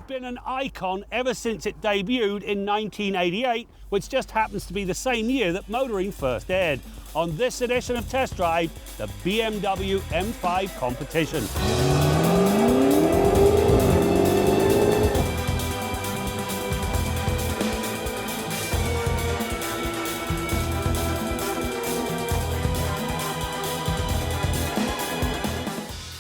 been an icon ever since it debuted in 1988, which just happens to be the same year that motoring first aired. On this edition of Test Drive, the BMW M5 Competition.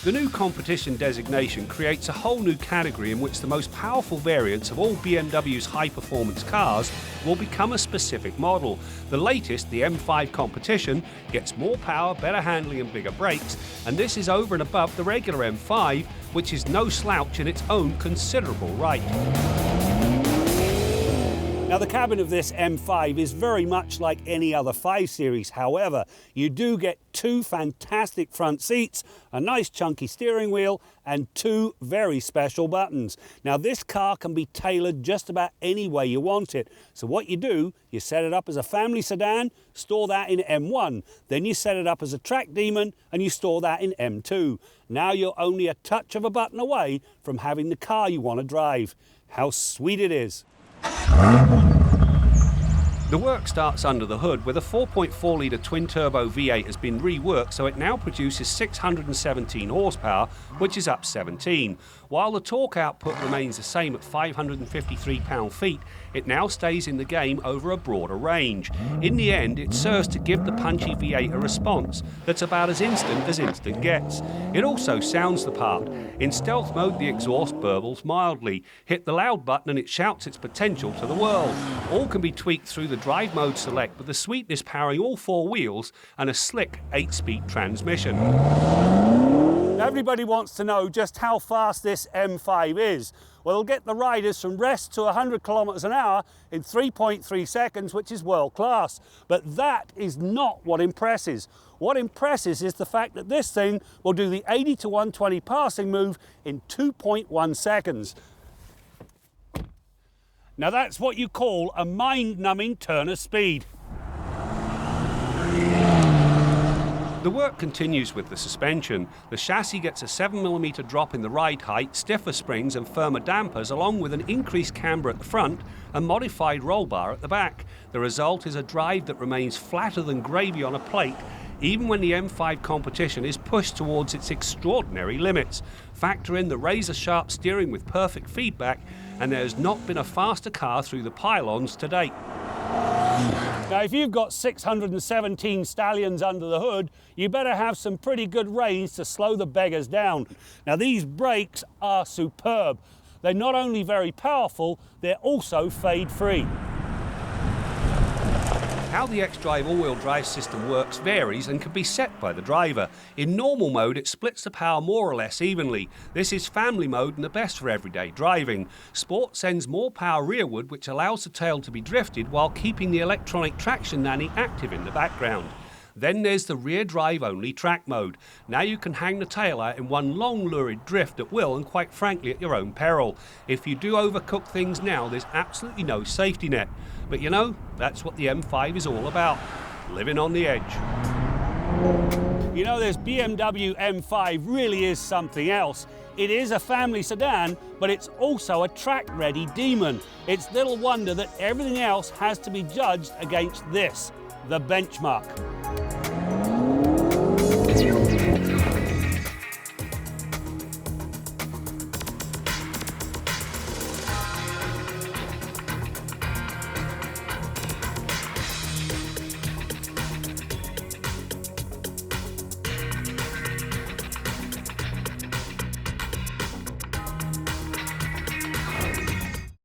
The new competition designation creates a whole new category in which the most powerful variants of all BMW's high-performance cars will become a specific model. The latest, the M5 Competition, gets more power, better handling and bigger brakes, and this is over and above the regular M5, which is no slouch in its own considerable right. Now, the cabin of this M5 is very much like any other 5 Series. However, you do get 2 fantastic front seats, a nice chunky steering wheel, and 2 very special buttons. Now, this car can be tailored just about any way you want it. So what you do, you set it up as a family sedan, store that in M1. Then you set it up as a track demon, and you store that in M2. Now you're only a touch of a button away from having the car you want to drive. How sweet it is. The work starts under the hood, where the 4.4-litre twin-turbo V8 has been reworked so it now produces 617 horsepower, which is up 17. While the torque output remains the same at 553 pound-feet, it now stays in the game over a broader range. In the end, it serves to give the punchy V8 a response that's about as instant gets. It also sounds the part. In stealth mode, the exhaust burbles mildly. Hit the loud button and it shouts its potential to the world. All can be tweaked through the drive mode select, with the sweetness powering all 4 wheels and a slick 8-speed transmission. Everybody wants to know just how fast this M5 is. Well, it'll get the riders from rest to 100 kilometers an hour in 3.3 seconds, which is world class. But that is not what impresses. What impresses is the fact that this thing will do the 80 to 120 passing move in 2.1 seconds. Now that's what you call a mind-numbing turn of speed. The work continues with the suspension. The chassis gets a 7mm drop in the ride height, stiffer springs and firmer dampers, along with an increased camber at the front and modified roll bar at the back. The result is a drive that remains flatter than gravy on a plate, even when the M5 Competition is pushed towards its extraordinary limits. Factor in the razor-sharp steering with perfect feedback, and there has not been a faster car through the pylons to date. Now, if you've got 617 stallions under the hood, you better have some pretty good range to slow the beggars down. Now, these brakes are superb. They're not only very powerful, they're also fade-free. How the Xdrive all-wheel drive system works varies and can be set by the driver. In normal mode, it splits the power more or less evenly. This is family mode and the best for everyday driving. Sport sends more power rearward, which allows the tail to be drifted while keeping the electronic traction nanny active in the background. Then there's the rear drive only track mode. Now you can hang the tail out in one long lurid drift at will, and quite frankly at your own peril. If you do overcook things now, there's absolutely no safety net. But you know, that's what the M5 is all about, living on the edge. You know, this BMW M5 really is something else. It is a family sedan, but it's also a track-ready demon. It's little wonder that everything else has to be judged against this, the benchmark.